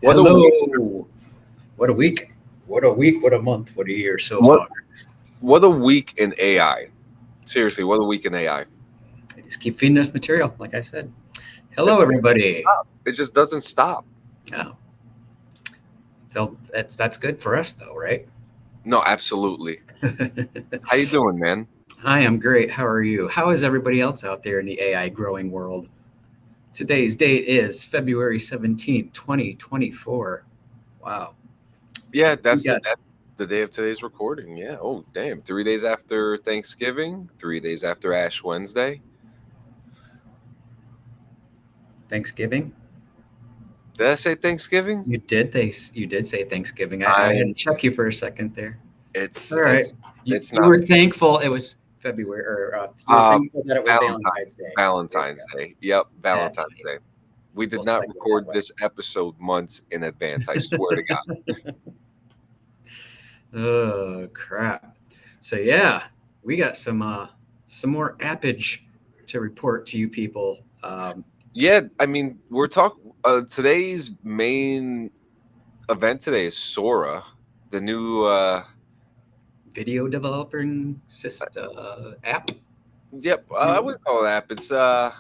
What a week! Hello. What a week. What a week. What a month. What a year so What far. what a week in AI. Seriously, what a week in AI. I just keep feeding us material, like I said. It Hello, everybody. it just doesn't stop. Oh, so that's good for us, though, right? No, absolutely. How you doing, man? I am great. How are you? How is everybody else out there in the AI growing world? Today's date is February 17th, 2024. Wow. Yeah, We got that's the day of today's recording. Yeah. Oh, damn. 3 days after Thanksgiving. 3 days after Ash Wednesday. Thanksgiving. Did I say Thanksgiving? You did say Thanksgiving. I had to I'm. check you for a second there. It's All right. it's You, it's you not. were thankful it was February, or you were Uh, thankful that it was Valentine's Day. There you Valentine's go. Day. Yep, That's Valentine's right. Day. We We'll did not segue record this episode months in advance. I swear to God. that way. Oh crap! So yeah, we got some more appage to report to you people. Yeah, I mean, we're talking. Today's main event today is Sora, the new. Video developing app. Yep, I wouldn't call it app. It's Yeah,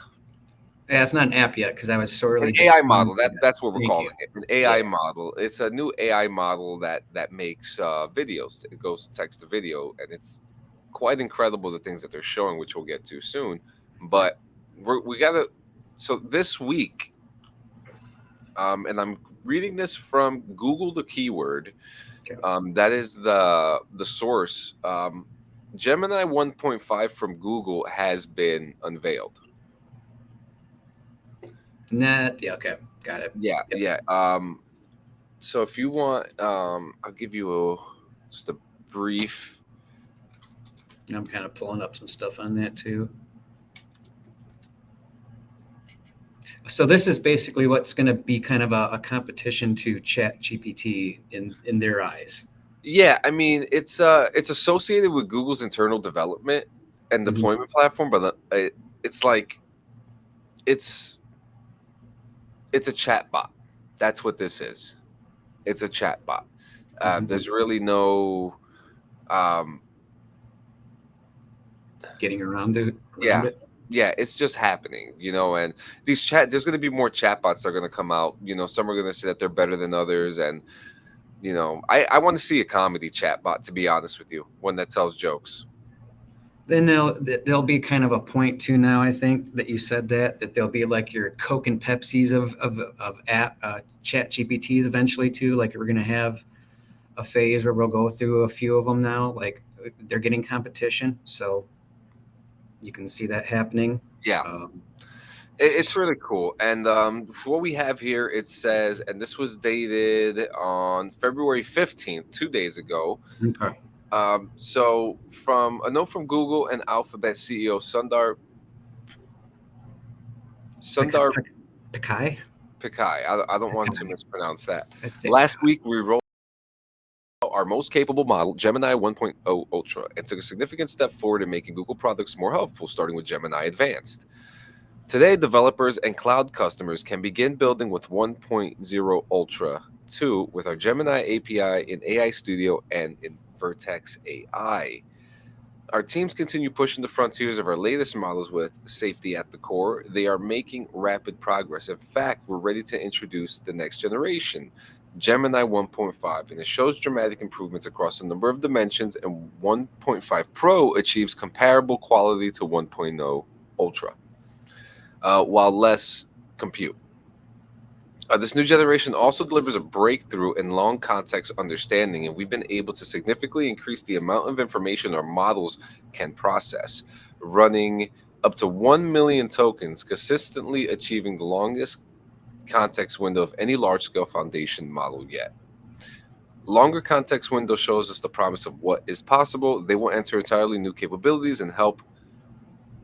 it's not an app yet because I was an sorely AI disappointed. model. That's what we're Thank you. calling it. An Yeah. AI model. It's a new AI model that makes videos. It goes text to video, and it's quite incredible the things that they're showing, which we'll get to soon. Yep. But we gotta. So this week, and I'm reading this from Google the keyword. Okay. That is the source. Gemini 1.5 from Google has been unveiled. Net. Yeah. Okay. Got it. Yeah, Yep. yeah. So if you want, I'll give you just a brief. I'm kind of pulling up some stuff on that too. So this is basically what's going to be kind of a competition to Chat GPT in their eyes. Yeah, I mean it's associated with Google's internal development and Mhm. deployment platform, but it's like it's it's a chat bot. That's what this is. It's a chat bot. Mhm. There's really no um, Getting around it. yeah, yeah, it's just happening, and there's going to be more chatbots that are going to come out. Some are going to say that they're better than others, and I want to see a comedy chatbot, to be honest with you, one that tells jokes. Then there'll be kind of a point too now. I think that you said that there'll be like your Coke and Pepsis of app Chat GPTs eventually too. Like we're gonna have a phase where we'll go through a few of them now. Like they're getting competition, so you can see that happening. Yeah, Um, it's really cool. And for what we have here, it says, and this was dated on February 15th, 2 days ago. okay. So from a note from Google and Alphabet CEO Sundar Pikai? Pichai. I don't want to Pichai. mispronounce that. I'd say Last Pikai. week, we rolled out our most capable model, Gemini 1.0 Ultra, and took a significant step forward in making Google products more helpful, starting with Gemini Advanced. Today, developers and cloud customers can begin building with 1.0 Ultra 2 with our Gemini API in AI Studio and in Vertex AI. Our teams continue pushing the frontiers of our latest models with safety at the core. They are making rapid progress. In fact, we're ready to introduce the next generation, Gemini 1.5, and it shows dramatic improvements across a number of dimensions, and 1.5 Pro achieves comparable quality to 1.0 Ultra, while less compute. This new generation also delivers a breakthrough in long context understanding, and we've been able to significantly increase the amount of information our models can process, running up to 1 million tokens, consistently achieving the longest context window of any large-scale foundation model yet. Longer context window shows us the promise of what is possible. They will enter entirely new capabilities and help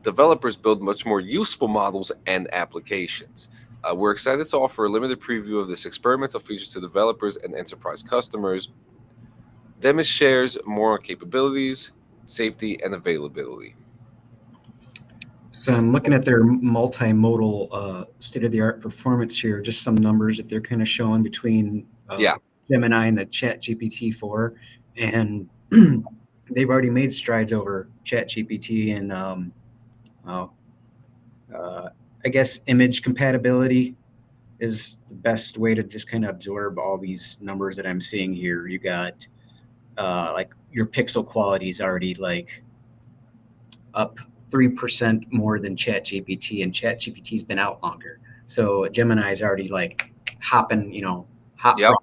developers build much more useful models and applications. We're excited to offer a limited preview of this experimental feature to developers and enterprise customers. Demis shares more on capabilities, safety, and availability. So I'm looking at their multimodal state-of-the-art performance here. Just some numbers that they're kind of showing between Yeah. Gemini and the Chat GPT-4, and they've already made strides over Chat GPT and uh, uh, I guess image compatibility is the best way to just kind of absorb all these numbers that I'm seeing here. You got like your pixel quality is already like up 3% more than ChatGPT, and ChatGPT's been out longer. So Gemini is already like hopping, hop Yep. front.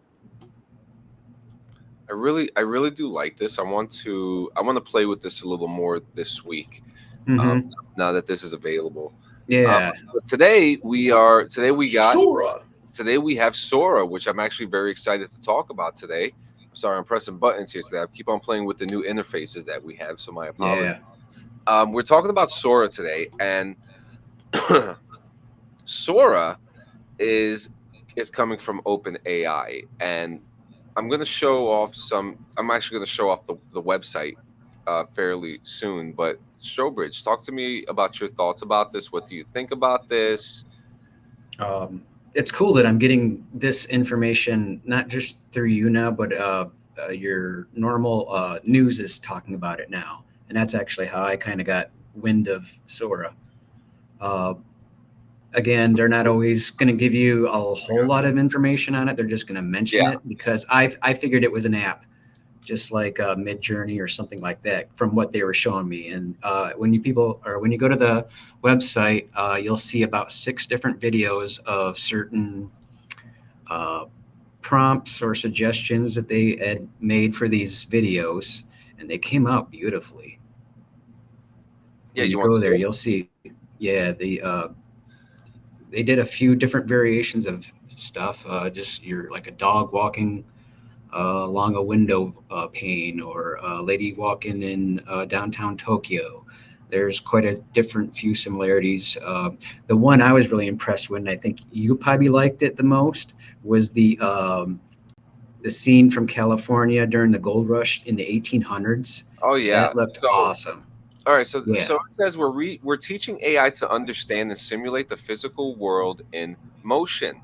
I really do like this. I want to play with this a little more this week. Um, Mm-hmm. now that this is available. Yeah. But Sora. today we have Sora, which I'm actually very excited to talk about today. I'm sorry, I'm pressing buttons here today. I keep on playing with the new interfaces that we have, so my apologies. Yeah. We're talking about Sora today, and Sora is is coming from OpenAI, and I'm actually going to show off the website fairly soon. But Strobridge, talk to me about your thoughts about this. What do you think about this? It's cool that I'm getting this information not just through you now, but your normal news is talking about it now, and that's actually how I kind of got wind of Sora. Uh, Again, they're not always going to give you a whole lot of information on it. They're just going to mention Yeah, it because I figured it was an app, just like Midjourney or something like that, from what they were showing me. And when you go to the website, you'll see about 6 different videos of certain uh, prompts or suggestions that they had made for these videos, and they came out beautifully. yeah. When you You want to go see there, it? you'll see, yeah, they did a few different variations of stuff. Just you're like a dog walking along a window pane, or a lady walking in downtown Tokyo. There's quite a different few similarities. The one I was really impressed with, and I think you probably liked it the most, was the scene from California during the gold rush in the 1800s. Oh yeah. That looked So awesome. all right. So Yeah, it says we're teaching AI to understand and simulate the physical world in motion,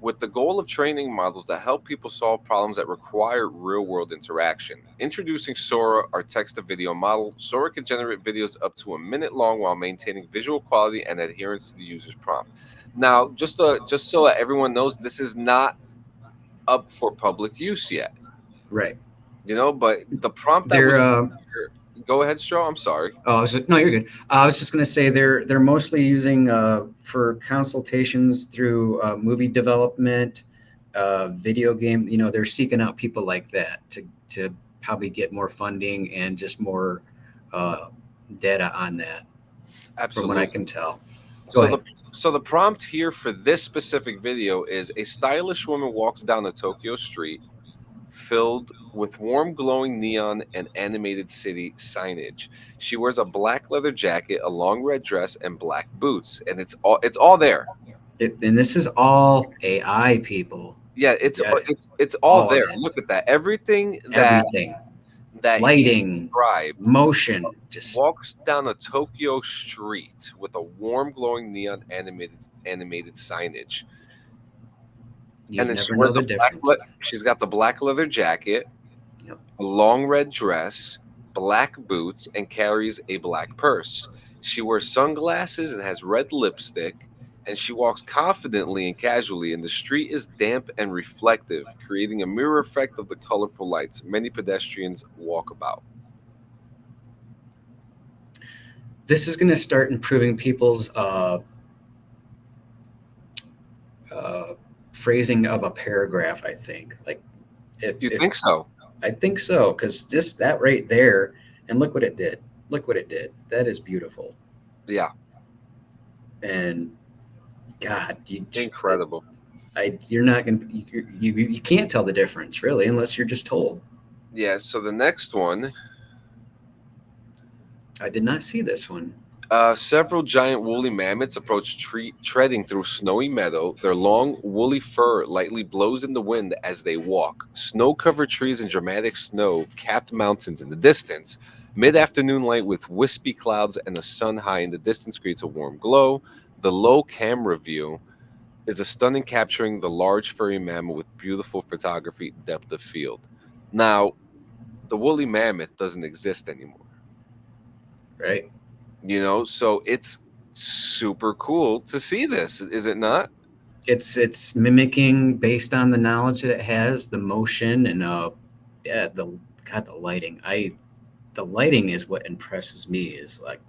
with the goal of training models that help people solve problems that require real world interaction. Introducing Sora, our text to video model. Sora can generate videos up to a minute long while maintaining visual quality and adherence to the user's prompt. Now, just so that everyone knows, this is not up for public use yet. right. But the prompt that They're was go ahead, Stro. I'm sorry. Oh, no, you're good. I was just going to say they're mostly using for consultations through movie development, video game. They're seeking out people like that to probably get more funding and just more uh, data on that, from what I Absolutely. can tell. Go So the ahead. so the prompt here for this specific video is: a stylish woman walks down a Tokyo street filled with warm glowing neon and animated city signage. She wears a black leather jacket, a long red dress, and black boots, and it's all there. And this is all AI, people. Yeah, You it's got it. it's all All of there. it. Look at that. Everything Everything. that he Lighting, described motion. Just walks down a Tokyo street with a warm glowing neon animated signage. you And then she never know wears a the difference. she's got the black leather jacket, Yep. a long red dress, black boots, and carries a black purse. She wears sunglasses and has red lipstick, and she walks confidently and casually, and the street is damp and reflective, creating a mirror effect of the colorful lights. Many pedestrians walk about. This is going to start improving people's uh, phrasing of a paragraph. I think, like, You if think so? I think so, because just that right there, and look what it did. Look what it did. That is beautiful. Yeah, And God, incredible. you're not gonna you can't tell the difference really unless you're just told. Yeah, so the next one. I did not see this one. Several giant woolly mammoths approach treading through snowy meadow. Their long, woolly fur lightly blows in the wind as they walk. Snow covered trees and dramatic snow capped mountains in the distance. Mid-afternoon light with wispy clouds and the sun high in the distance creates a warm glow. The low camera view is a stunning capturing the large furry mammoth with beautiful photography depth of field. Now, the woolly mammoth doesn't exist anymore, Right. so it's super cool to see this, is it not? It's mimicking based on the knowledge that it has, the motion and yeah, the lighting. The lighting is what impresses me. Is like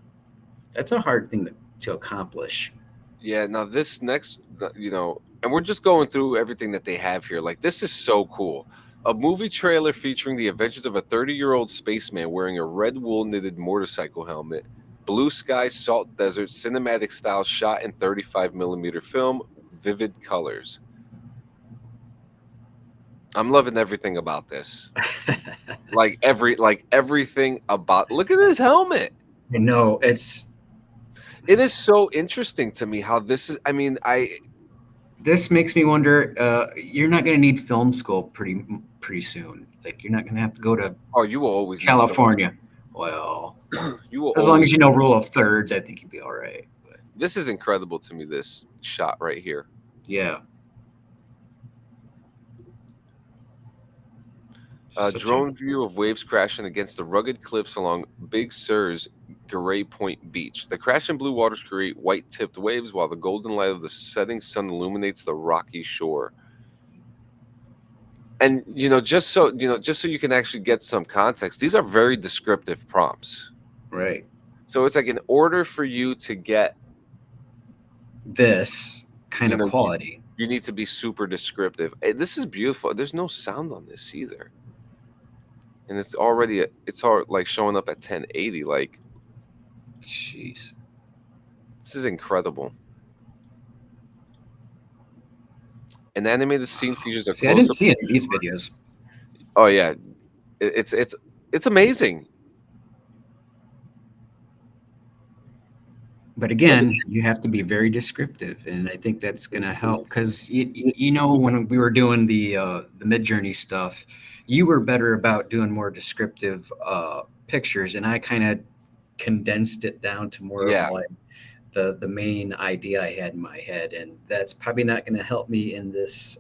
that's a hard thing to accomplish. Yeah, now this next, and we're just going through everything that they have here. Like, this is so cool. A movie trailer featuring the adventures of a 30-year-old spaceman wearing a red wool knitted motorcycle helmet, blue sky, salt desert, cinematic style shot in 35 millimeter film, vivid colors. I'm loving everything about this. Like everything about, look at his helmet. You know, it's It is so interesting to me how this is. I mean, this makes me wonder. You're not going to need film school pretty soon. Like you're not going to have to go to oh, you will always need film. California. Well, You will as long always. as you know rule of thirds, I think you'd be all right. But This is incredible to me, this shot right here. yeah, A such a drone view of waves crashing against the rugged cliffs along Big Sur's Garay Point Beach. The crashing blue waters create white tipped waves while the golden light of the setting sun illuminates the rocky shore. And just so you can actually get some context, these are very descriptive prompts. right. So it's like, in order for you to get, This kind you of know, you, quality. you need to be super descriptive. This is beautiful. There's no sound on this either. And it's all like showing up at 1080. Like, Jeez. this is incredible. An animated scene features a See, I close didn't up. see any of these videos. Oh yeah, it's amazing. But again, you have to be very descriptive, and I think that's going to help because you know when we were doing the Midjourney stuff, you were better about doing more descriptive pictures, and I kind of condensed it down to more of Yeah, like the main idea I had in my head, and that's probably not going to help me in this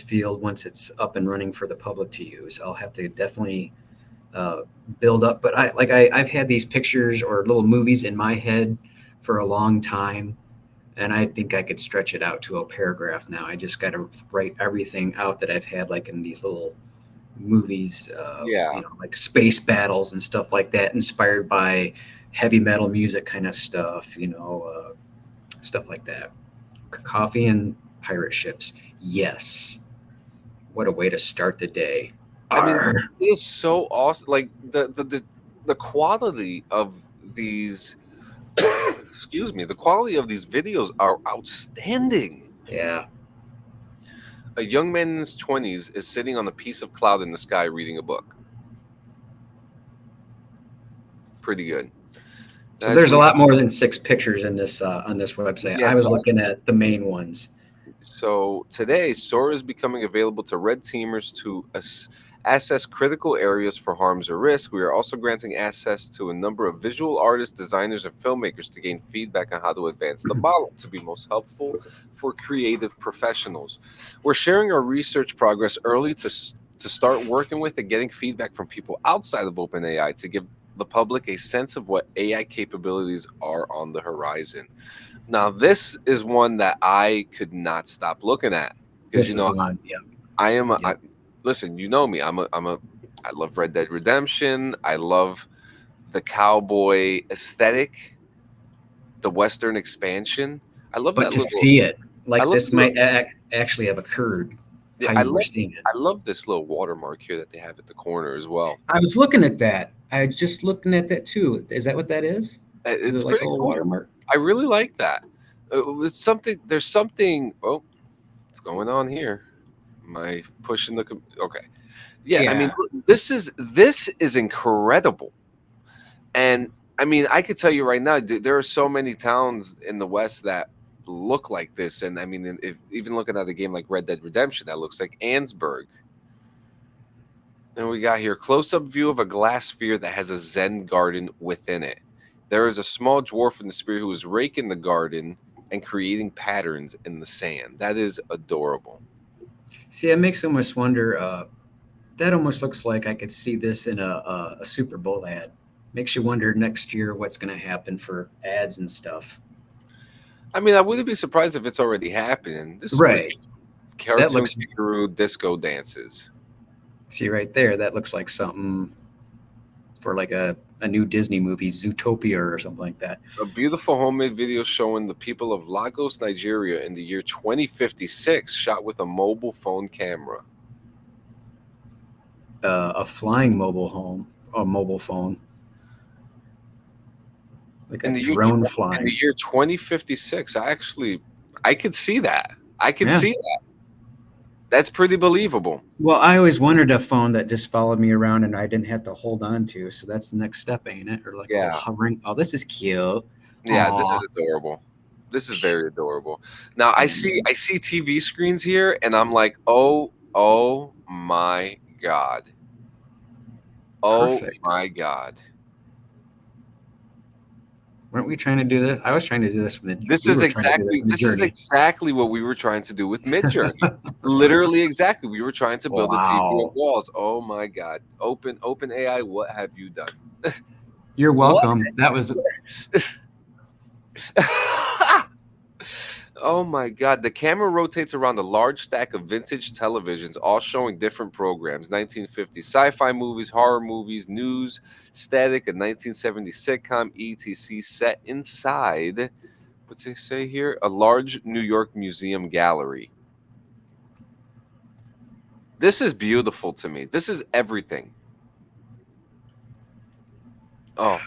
field once it's up and running for the public to use. I'll have to definitely uh, build up. But I've had these pictures or little movies in my head for a long time, and I think I could stretch it out to a paragraph now. I just got to write everything out that I've had like in these little movies, yeah. like space battles and stuff like that, inspired by heavy metal music kind of stuff, stuff like that. Coffee and pirate ships. Yes. What a way to start the day. I mean, Arr. it is so awesome. Like, the quality of these, excuse me, the quality of these videos are outstanding. Yeah. A young man in his 20s is sitting on a piece of cloud in the sky reading a book. Pretty good. So As there's a we lot more than 6 pictures in this on this website. Yeah, I was looking at the main ones. so today, Sora is becoming available to red teamers to assess critical areas for harms or risk. We are also granting access to a number of visual artists, designers, and filmmakers to gain feedback on how to advance the model to be most helpful for creative professionals. We're sharing our research progress early to start working with and getting feedback from people outside of OpenAI to give the public a sense of what AI capabilities are on the horizon. Now, this is one that I could not stop looking at because This is the one. Yeah. I am. Yeah. Listen, you know me. I love Red Dead Redemption. I love the cowboy aesthetic, the Western expansion. I love But that to little. see it, I like love this the little, might actually have occurred, yeah, how I you were love. seeing it. I love this little watermark here that they have at the corner as well. I was looking at that. I was just looking at that too. Is that what that is? Is It's it like a pretty little cool. watermark? I really like that. It's something. There's something. Oh, what's going on here? Am I pushing the? Okay. Yeah. I mean, Yeah. this is incredible. And I mean, I could tell you right now, there are so many towns in the West that look like this. And I mean, if even looking at a game like Red Dead Redemption, that looks like Ansburg. And we got here close-up view of a glass sphere that has a Zen garden within it. There is a small dwarf in the sphere who is raking the garden and creating patterns in the sand. That is adorable. See, it makes almost wonder. That almost looks like I could see this in a Super Bowl ad. Makes you wonder next year what's going to happen for ads and stuff. I mean, I wouldn't be surprised if it's already happening. This is pretty Right. That cartoon looks. kangaroo disco dances. See right there. That looks like something for like a new Disney movie, Zootopia or something like that. A beautiful homemade video showing the people of Lagos, Nigeria in the year 2056, shot with a mobile phone camera. A flying mobile phone, like a In the year drone in the flying. year 2056, I could see that. I could Yeah. see that. That's pretty believable. Well, I always wanted a phone that just followed me around and I didn't have to hold on to. So that's the next step, ain't it? Or like a little Yeah. hovering. Oh, this is cute. Yeah, this Aw. is adorable. This is very adorable. Now Mm. I see TV screens here and I'm like, "Oh my god. Oh Perfect. my god." Weren't we trying to do this? I was trying to do this with This we is were trying to do this exactly with the this is journey. exactly what we were trying to do with Midjourney. Literally exactly. We were trying to build a TV of Wow. walls. Oh my god. Open AI, what have you done? You're What? welcome. That was Oh my god. The camera rotates around a large stack of vintage televisions, all showing different programs: 1950s sci-fi movies, horror movies, news, static, a 1970s sitcom, etc. set inside, what's it say here? A large New York museum gallery. This is beautiful to me. This is everything. Oh,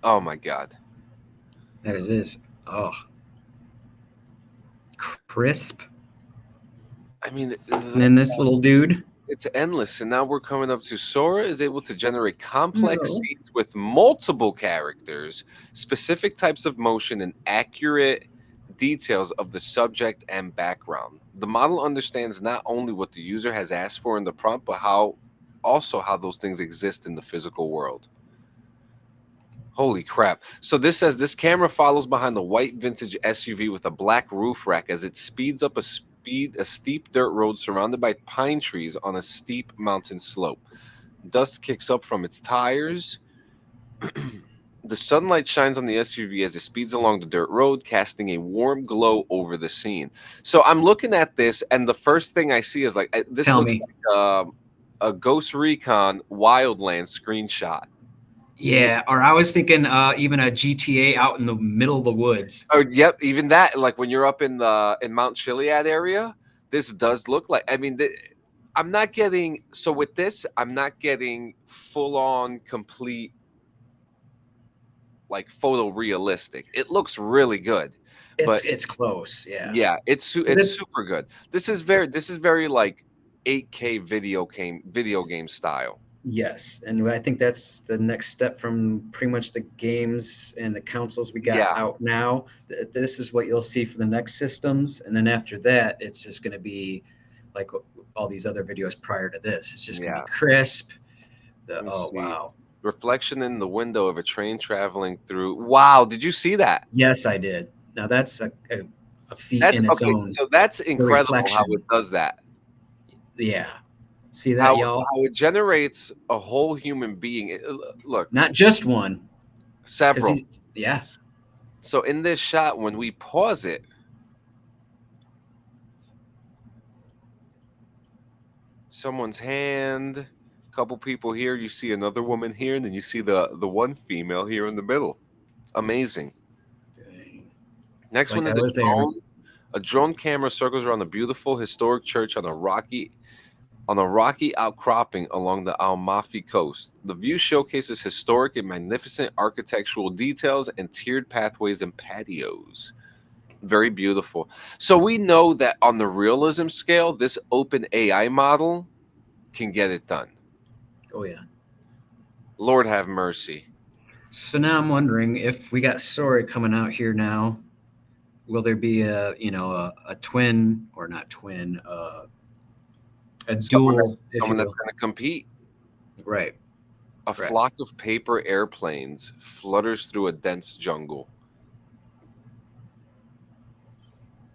oh my god. that it is. Oh, crisp. I mean, And then this little dude. it's endless. And now we're coming up to Sora is able to generate complex No. scenes with multiple characters, specific types of motion, and accurate details of the subject and background. The model understands not only what the user has asked for in the prompt, but how those things exist in the physical world. Holy crap. So this says this camera follows behind the white vintage SUV with a black roof rack as it speeds up a steep dirt road surrounded by pine trees on a steep mountain slope. Dust kicks up from its tires. The sunlight shines on the SUV as it speeds along the dirt road, casting a warm glow over the scene. So I'm looking at this, and the first thing I see is like this Tell looks me. like a Ghost Recon Wildlands screenshot. Yeah, or I was thinking even a GTA out in the middle of the woods. Oh, yep, even that, like when you're up in Mount Chiliad area, this does look like. I mean, I'm not getting so with this. I'm not getting full on complete like photorealistic. It looks really good, but It's close, yeah. yeah, But it's super good. This is very like 8K video game style. yes, and I think that's the next step from pretty much the games and the consoles we got Yeah, out now. This is what you'll see for the next systems, and then after that, it's just going to be like all these other videos prior to this. It's just going to be yeah. crisp. Let me Oh see. wow, Reflection in the window of a train traveling through. Wow, did you see that? yes, I did. Now that's a feat That's in its okay, own. so that's The incredible how it reflection, does that. yeah. See that, y'all? How it generates a whole human being. Look, Not just one, because several. he's yeah. So in this shot, when we pause it, someone's hand, couple people here, you see another woman here, and then you see the one female here in the middle. Amazing. Next one Like is I was there. a drone camera circles around a beautiful historic church on a rocky outcropping along the Amalfi coast. The view showcases historic and magnificent architectural details and tiered pathways and patios. Very beautiful. So we know that on the realism scale, this open AI model can get it done. Oh yeah. Lord have mercy. So now I'm wondering if we got Sora coming out here now, will there be a twin or not twin, a Someone dual, if you someone that's will? going to compete. Right. A Correct. flock of paper airplanes flutters through a dense jungle.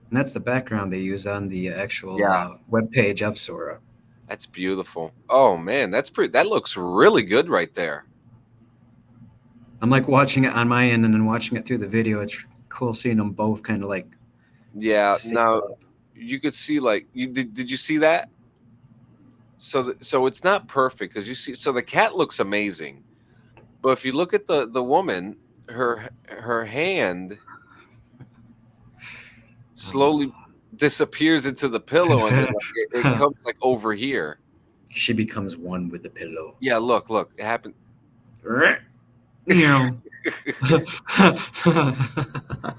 And that's the background they use on the actual Yeah, web page of Sora. that's beautiful. Oh man, that's pretty. That looks really good right there. I'm like watching it on my end and then watching it through the video. It's cool seeing them both kind of like Yeah. sync Now up. you could see like you did. Did you see that? So it's not perfect because you see. So the cat looks amazing, but if you look at the woman, her hand slowly disappears into the pillow, and then like, it comes like over here. She becomes one with the pillow. Yeah, look, it happened. Meow.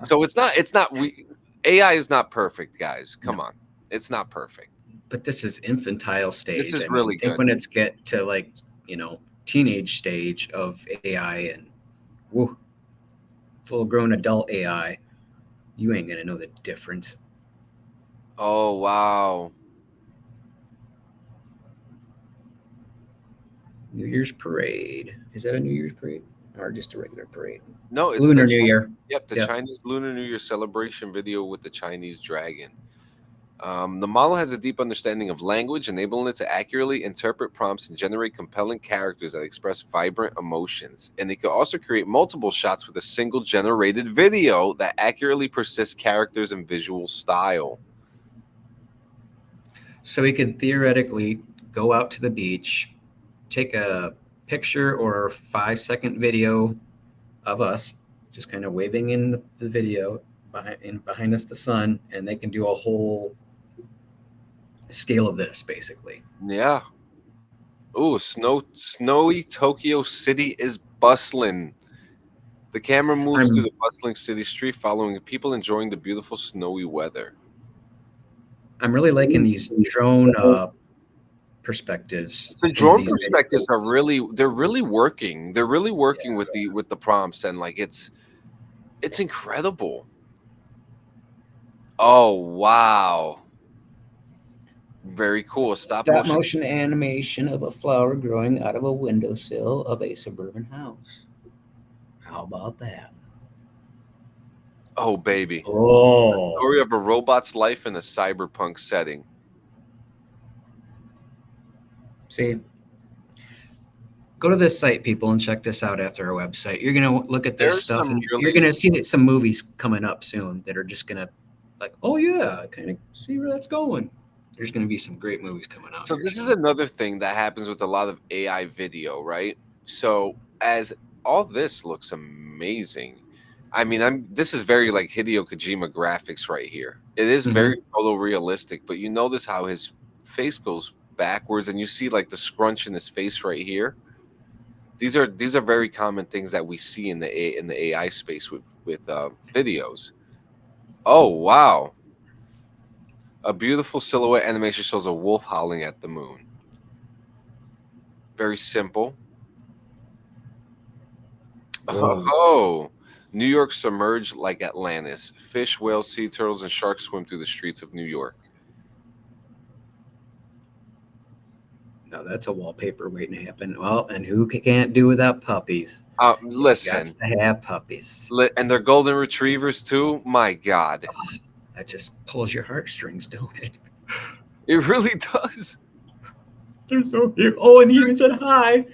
So it's not we AI is not perfect, guys. No, Come on. It's not perfect. but this is infantile This stage. is I mean, really think good. when it's get to like, teenage stage of AI and woo, full grown adult AI, you ain't gonna know the difference. Oh wow. New Year's parade. Is that a New Year's parade? Or just a regular parade? No, it's the Lunar New Year. yep, the Yep. Chinese Lunar New Year celebration video with the Chinese dragon. The model has a deep understanding of language, enabling it to accurately interpret prompts and generate compelling characters that express vibrant emotions. And it can also create multiple shots with a single generated video that accurately persists characters and visual style. So we could theoretically go out to the beach, take a picture or 5 second video of us just kind of waving in the video behind us the sun, and they can do a whole scale of this basically. Yeah. Ooh, snowy Tokyo City is bustling. The camera moves through I'm the bustling city street, following people enjoying the beautiful snowy weather. I'm really liking these drone perspectives The in drone these videos. perspectives are they're really working. They're really working with the prompts and like it's incredible. Oh wow. Very cool. Stop Stop motion. motion animation of a flower growing out of a windowsill of a suburban house. How about that? Oh baby. Oh, Story of a robot's life in a cyberpunk setting. see, go to this site, people, and check this out after our website. You're gonna look at this There's stuff, some and you're really gonna see that some movies coming up soon that are just gonna, like, oh yeah, I kind of see where that's going. There's gonna be some great movies coming out So here this is soon. another thing that happens with a lot of AI video, right? So as all this looks amazing. I mean, this is very like Hideo Kojima graphics right here. It is Hmm. very photorealistic, but you notice how his face goes backwards and you see like the scrunch in his face right here. These are very common things that we see in the AI space with videos. Oh, wow. A beautiful silhouette animation shows a wolf howling at the moon. Very simple. Whoa. Oh, New York submerged like Atlantis. Fish, whales, sea turtles, and sharks swim through the streets of New York. Now that's a wallpaper waiting to happen. Well, and who can't do without puppies? You got Listen, to have puppies. and they're golden retrievers too. My God, That just pulls your heartstrings, don't it? it really does. They're so cute. Oh, and he even said hi.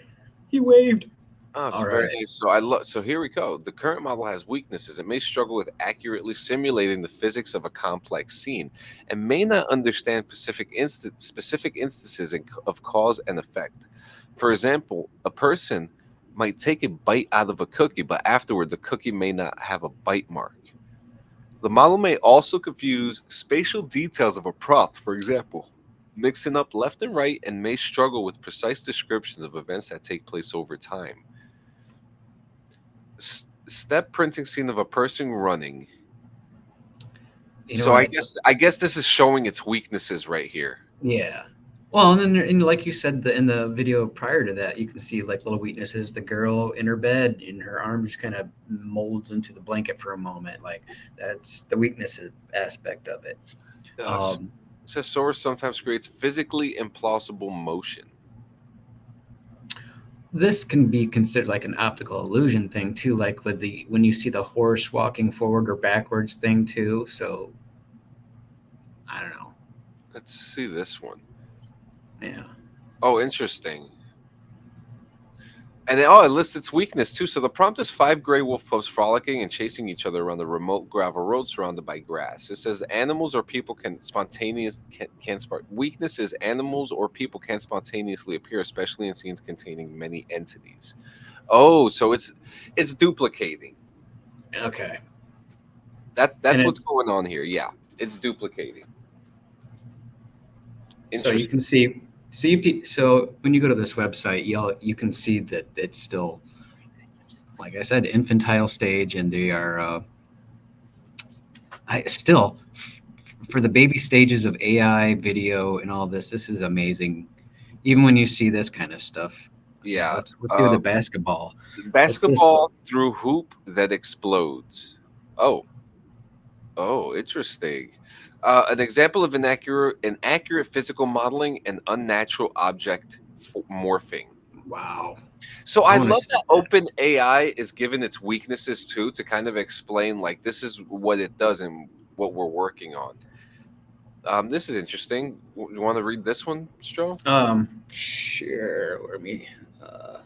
He waved. Oh, All so very right. nice. So I love. So here we go. The current model has weaknesses. It may struggle with accurately simulating the physics of a complex scene, and may not understand specific instances of cause and effect. For example, a person might take a bite out of a cookie, but afterward the cookie may not have a bite mark. The model may also confuse spatial details of a prop, for example, mixing up left and right, and may struggle with precise descriptions of events that take place over time. Step printing scene of a person running. You know So what I guess this is showing its weaknesses right here. Yeah. Well, and then and like you said, in the video prior to that, you can see like little weaknesses. The girl in her bed, and her arm just kind of molds into the blanket for a moment. Like that's the weakness aspect of it. Uh, s- Um, Says Sora sometimes creates physically implausible motion. this can be considered like an optical illusion thing too, like with the when you see the horse walking forward or backwards thing too. So I don't know. Let's see this one. Yeah. Oh, interesting. And it lists its weakness too. So the prompt is five gray wolf pups frolicking and chasing each other around the remote gravel road surrounded by grass. It says animals or people can spontaneous can weakness is animals or people can spontaneously appear, especially in scenes containing many entities. Oh, so it's duplicating. Okay. And That's what's it's going on here. Yeah, it's duplicating. so you Interesting. can see so when you go to this website, you can see that it's still, like I said, infantile stage, and they are still for the baby stages of AI video and all this. This is amazing. Even when you see this kind of stuff. Yeah, Yeah. let's see with the basketball. What's this? Basketball through hoop that explodes. Oh, interesting. An example of inaccurate physical modeling and unnatural object morphing. Wow. So I I want to love see that that. OpenAI is given its weaknesses too to kind of explain like this is what it does and what we're working on. This is interesting. You want to read this one, Stro? Sure. Let me uh,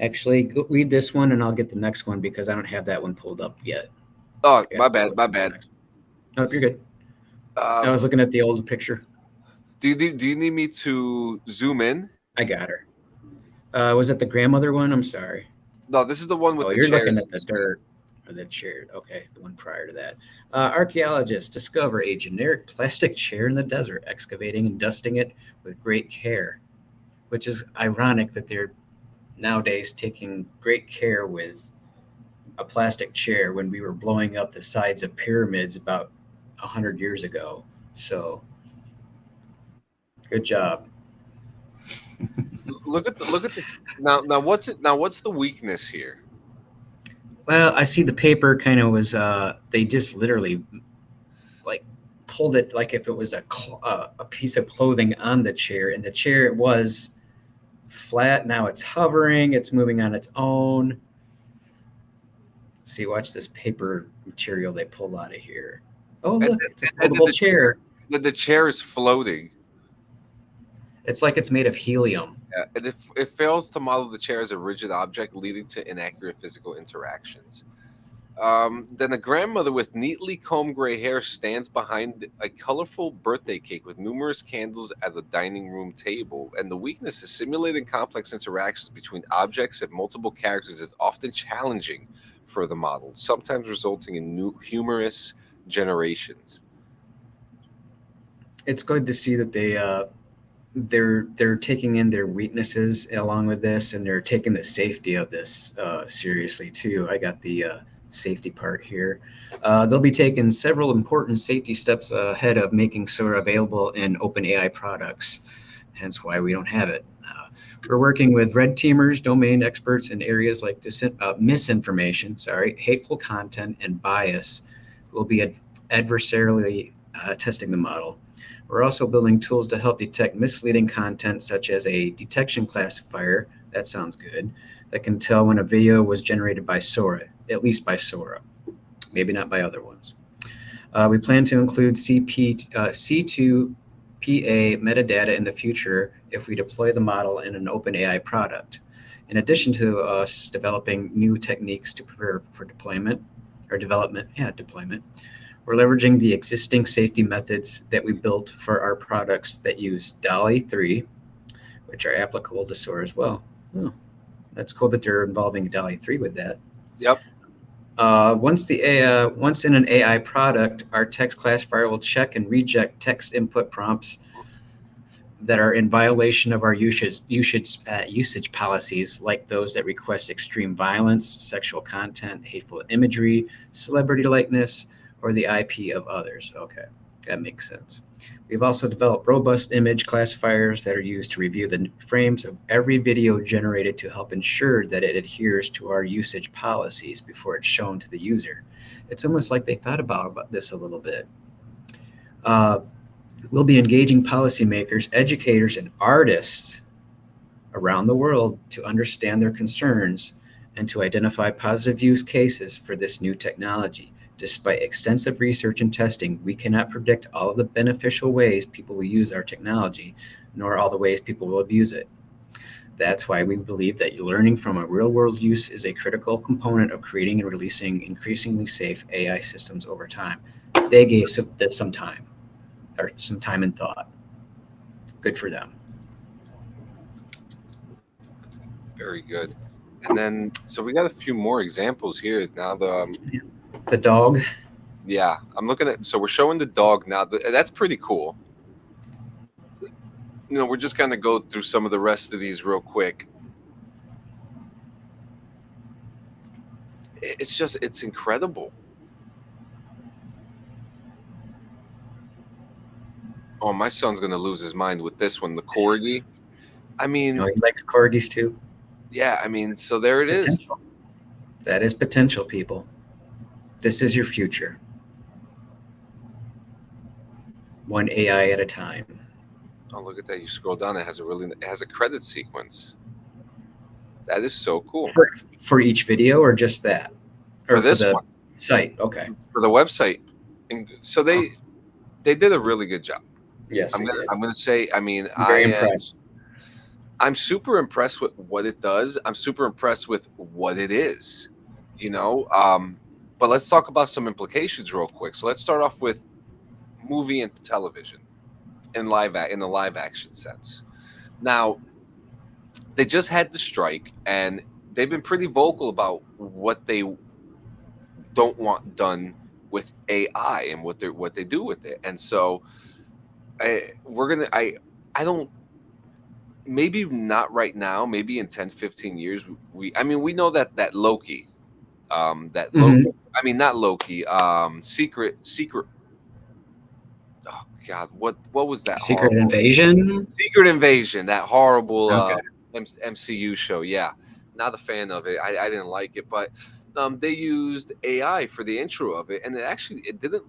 actually go read this one, and I'll get the next one because I don't have that one pulled up yet. Oh, I got my to bad, look my at the bad. next one. Nope, you're good. I was Um, looking at the old picture. do you need me to zoom in? I got her. Was it the grandmother one? I'm sorry. No, this is the one with Oh, the you're looking chairs at in the the screen. dirt or the chair. Okay, the one prior to that. Archaeologists discover a generic plastic chair in the desert, excavating and dusting it with great care, which is ironic that they're nowadays taking great care with a plastic chair when we were blowing up the sides of pyramids about 100 years ago. So, good job. Look at the now what's the weakness here? Well, I see the paper kind of was they just literally like pulled it like if it was a piece of clothing on the chair, and the chair it was flat. Now it's hovering. It's moving on its own. See, watch this paper material they pulled out of here. Oh, And look, it's a and then foldable chair. the chair is floating. It's like it's made of helium. Yeah, and it fails to model the chair as a rigid object, leading to inaccurate physical interactions. Then a grandmother with neatly combed gray hair stands behind a colorful birthday cake with numerous candles at the dining room table. And the weakness is simulating complex interactions between objects and multiple characters is often challenging for the model, sometimes resulting in new humorous generations. It's good to see that they're taking in their weaknesses along with this, and they're taking the safety of this seriously too. I got the safety part here. They'll be taking several important safety steps ahead of making Sora available in OpenAI products, hence why we don't have it. We're working with red teamers, domain experts in areas like misinformation, hateful content, and bias, who will be adversarially testing the model. We're also building tools to help detect misleading content, such as a detection classifier. That sounds good. That can tell when a video was generated by Sora, at least by Sora, maybe not by other ones. We plan to include C2PA metadata in the future if we deploy the model in an OpenAI product. In addition to us developing new techniques to prepare for deployment or deployment, we're leveraging the existing safety methods that we built for our products that use DALI 3, which are applicable to SOAR as well. Oh, that's cool that they're involving DALI 3 with that. Yep. Once in an AI product, our text classifier will check and reject text input prompts that are in violation of our usage policies, like those that request extreme violence, sexual content, hateful imagery, celebrity likeness, or the IP of others. Okay, that makes sense. We've also developed robust image classifiers that are used to review the frames of every video generated to help ensure that it adheres to our usage policies before it's shown to the user. It's almost like they thought about this a little bit. We'll be engaging policymakers, educators, and artists around the world to understand their concerns and to identify positive use cases for this new technology. Despite extensive research and testing, we cannot predict all of the beneficial ways people will use our technology, nor all the ways people will abuse it. That's why we believe that learning from a real world use is a critical component of creating and releasing increasingly safe AI systems over time. They gave some time, or some time and thought. Good for them. Very good. And then, so we got a few more examples here. Now, The dog. yeah, I'm looking at, so we're showing the dog now. That's pretty cool. We're just going to go through some of the rest of these real quick. It's incredible. Oh, my son's going to lose his mind with this one, the corgi. I mean, He likes corgis too. Yeah, I mean, so there it is. Potential. That is potential, people. This is your future. One AI at a time. Oh, look at that. You scroll down, it has a credit sequence. That is so cool. For each video or just that? For this the one. Site, okay. For the website. And so they did a really good job. Yes, I'm gonna say, I mean, very impressed. I'm super impressed with what it does. I'm super impressed with what it is. But let's talk about some implications real quick. So let's start off with movie and television in the live action sense. Now, they just had the strike, and they've been pretty vocal about what they don't want done with AI and what they do with it. And so I don't, maybe not right now, maybe in 10, 15 years, we know that Loki, Loki, I mean, not Loki, Secret, oh God, what was that? Secret Invasion? Secret Invasion, that horrible Okay. MCU show. Yeah, not a fan of it. I didn't like it, but they used AI for the intro of it, and it didn't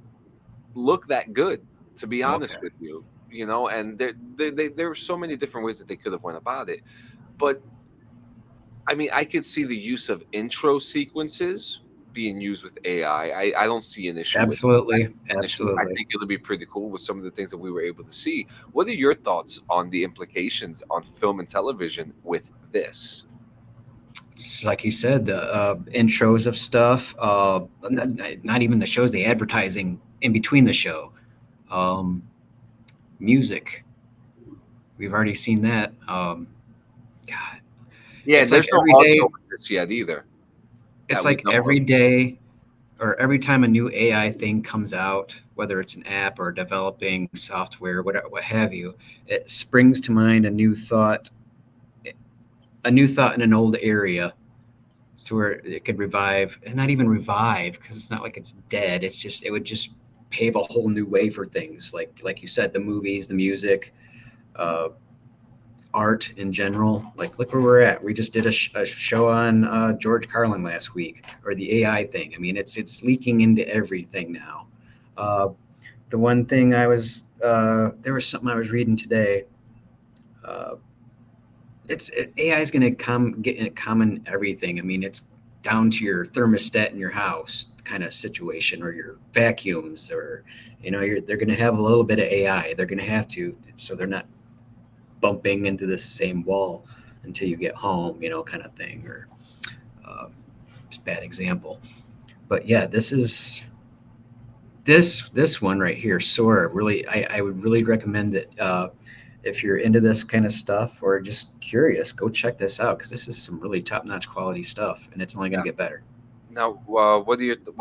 look that good, to be honest with you. And there were so many different ways that they could have went about it, but I mean, I could see the use of intro sequences being used with AI. I don't see an issue. Absolutely. With that. I think it'll be pretty cool with some of the things that we were able to see. What are your thoughts on the implications on film and television with this? It's like you said, the intros of stuff, not even the shows, the advertising in between the show, music. We've already seen that. God. Yeah, it's there's like no every audio day. with this yet either. It's like every day, or every time a new AI thing comes out, whether it's an app or developing software, what have you, it springs to mind a new thought in an old area, to where it could revive, and not even revive, because it's not like it's dead. It's just, it would just pave a whole new way for things, like you said, the movies, the music, art in general. Like, look where we're at. We just did a show on George Carlin last week, or the AI thing. I mean, it's leaking into everything now. The one thing there was something I was reading today. AI is going to get in common everything. I mean, it's down to your thermostat in your house kind of situation, or your vacuums, or they're going to have a little bit of AI. They're going to have to, so they're not bumping into the same wall until you get home, kind of thing. Or it's a bad example, but yeah, this one right here, Sora. Really, I would really recommend that. If you're into this kind of stuff or just curious, go check this out, because this is some really top-notch quality stuff, and it's only going to get better. Now, what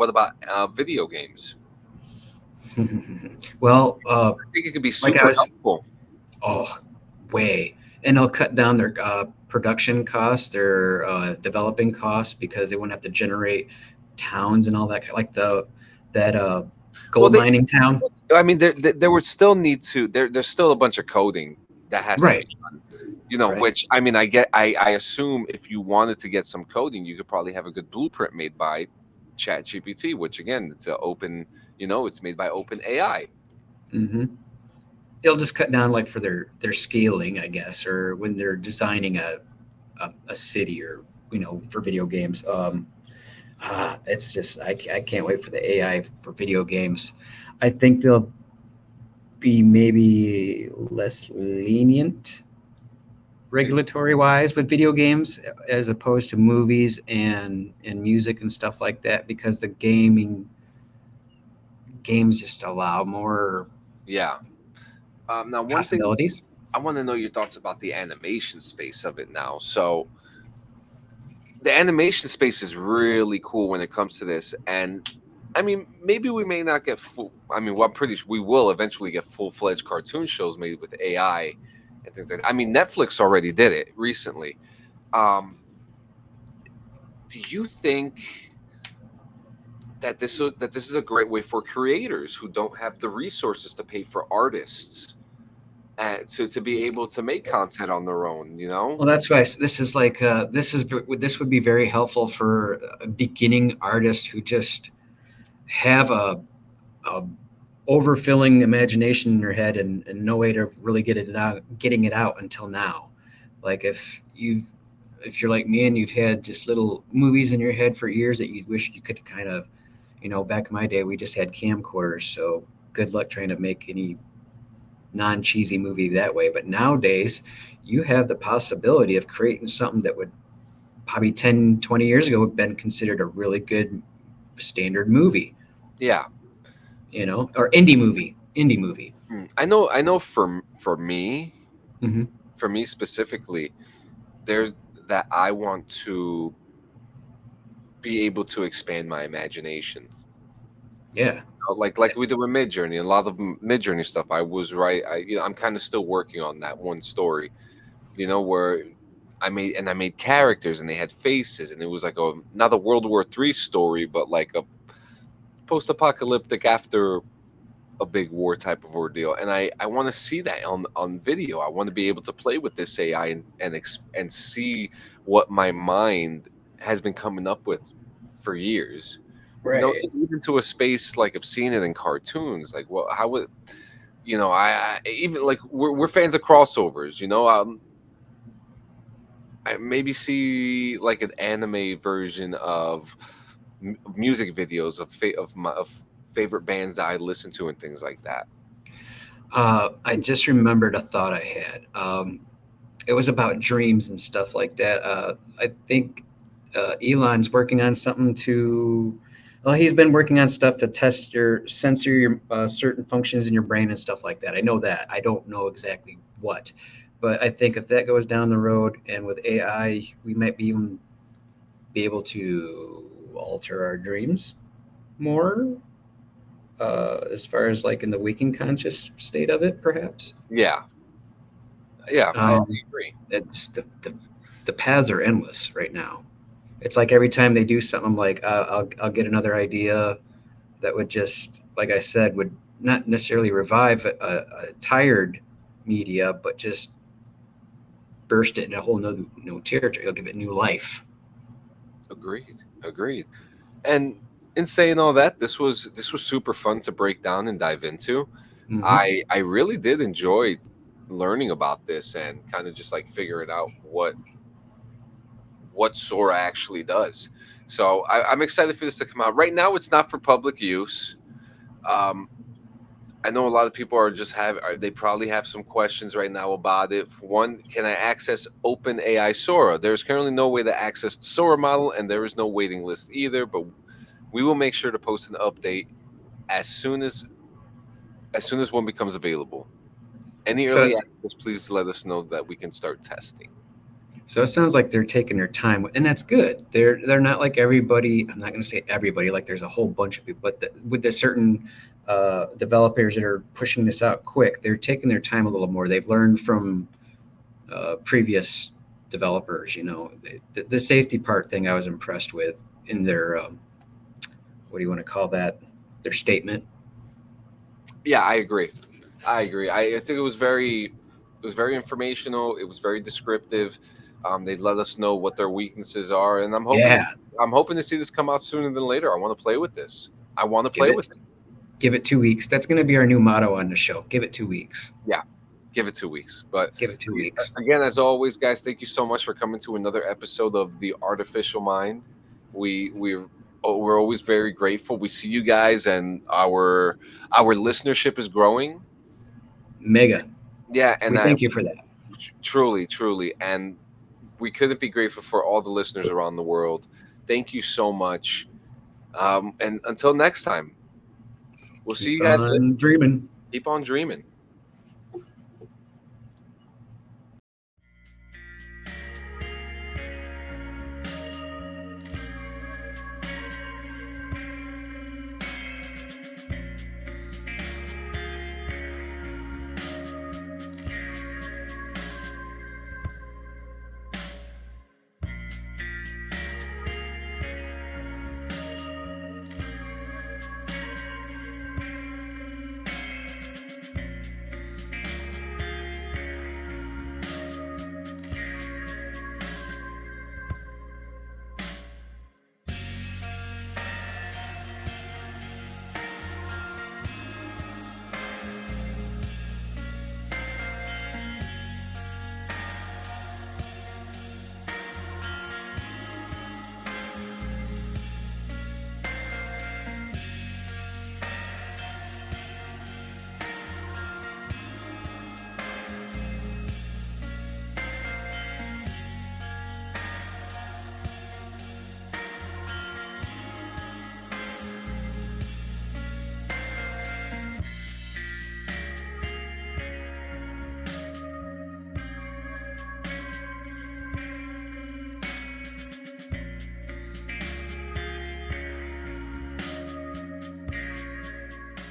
about video games? Well, I think it could be super helpful. Oh, way. And it'll cut down their production costs, their developing costs, because they won't have to generate towns and all that, like that gold mining town. I mean, there would still need to. There's still a bunch of coding that has to be done. Which, I mean, I assume if you wanted to get some coding, you could probably have a good blueprint made by ChatGPT, which again, it's open. It's made by OpenAI. Mm-hmm. They'll just cut down like for their scaling, I guess, or when they're designing a city or for video games. It's just I can't wait for the AI for video games. I think they'll be maybe less lenient regulatory wise with video games as opposed to movies and music and stuff like that because the gaming games just allow more Yeah. Now, one thing possibilities. I want to know your thoughts about the animation space of it now. So, the animation space is really cool when it comes to this, and I mean, maybe we may not get full. I mean, well, I'm pretty sure we will eventually get full-fledged cartoon shows made with AI and things like that. I mean, Netflix already did it recently. Um, do you think that this is a great way for creators who don't have the resources to pay for artists and to be able to make content on their own? You know? Well, that's why this is like this would be very helpful for beginning artists who just have a overfilling imagination in their head and no way to really getting it out until now. Like if you're like me and you've had just little movies in your head for years that you wish you could kind of, back in my day we just had camcorders, so good luck trying to make any non-cheesy movie that way. But nowadays you have the possibility of creating something that would probably 10, 20 years ago have been considered a really good standard movie, Yeah. or indie movie. I know. I know. Hmm. For me specifically, there's that I want to be able to expand my imagination. Yeah. Like we did with Midjourney, a lot of Midjourney stuff. I was right. I'm kind of still working on that one story. Where I made characters and they had faces, and it was like not a World War III story, but like a post-apocalyptic after a big war type of ordeal. And I want to see that on video. I want to be able to play with this AI and see what my mind has been coming up with for years. Right. Even to a space like I've seen it in cartoons. Like, well, how would I even like we're fans of crossovers. I maybe see like an anime version of music videos of favorite bands that I listen to and things like that. I just remembered a thought I had. It was about dreams and stuff like that. I think Elon's working on something to. Well, he's been working on stuff to test your sensor your certain functions in your brain and stuff like that. I know that. I don't know exactly what, but I think if that goes down the road and with AI, we might even be able to alter our dreams more, as far as like in the waking conscious state of it, perhaps. Yeah, yeah, I Um, agree. it's the paths are endless right now. It's like every time they do something, I'm like, I'll get another idea that would just, like I said, would not necessarily revive a tired media, but just burst it in a whole new territory. It'll give it new life. Agreed. Agreed. And in saying all that, this was super fun to break down and dive into. Hmm. I really did enjoy learning about this and kind of just like figuring out what Sora actually does. So I'm excited for this to come out. Right now, it's not for public use. Um, I know a lot of people they probably have some questions right now about it. One, can I access OpenAI Sora? There's currently no way to access the Sora model, and there is no waiting list either. But we will make sure to post an update as soon as one becomes available. Any So early it's, access, please let us know that we can start testing. so it sounds like they're taking their time, and that's good. They're not like everybody. I'm not going to say everybody. Like there's a whole bunch of people, but with the certain developers that are pushing this out quick, they're taking their time a little more. They've learned from previous developers. The safety part thing I was impressed with in their what do you want to call that? Their statement. Yeah, I agree. I agree. I think it was very informational. It was very descriptive. They let us know what their weaknesses are, and Yeah, I'm hoping to see this come out sooner than later. I want to play with this. I want to give play it with it. Give it 2 weeks. That's going to be our new motto on the show. Give it 2 weeks. Yeah, give it 2 weeks. But Give it 2 weeks. again, as always, guys, thank you so much for coming to another episode of The Artificial Mind. We're always very grateful. We see you guys, and our listenership is growing. Mega. Yeah, and We I thank you for that. truly, truly, and we couldn't be grateful for all the listeners around the world. Thank you so much. And until next time, we'll see Keep you guys later. on dreaming. Keep on dreaming.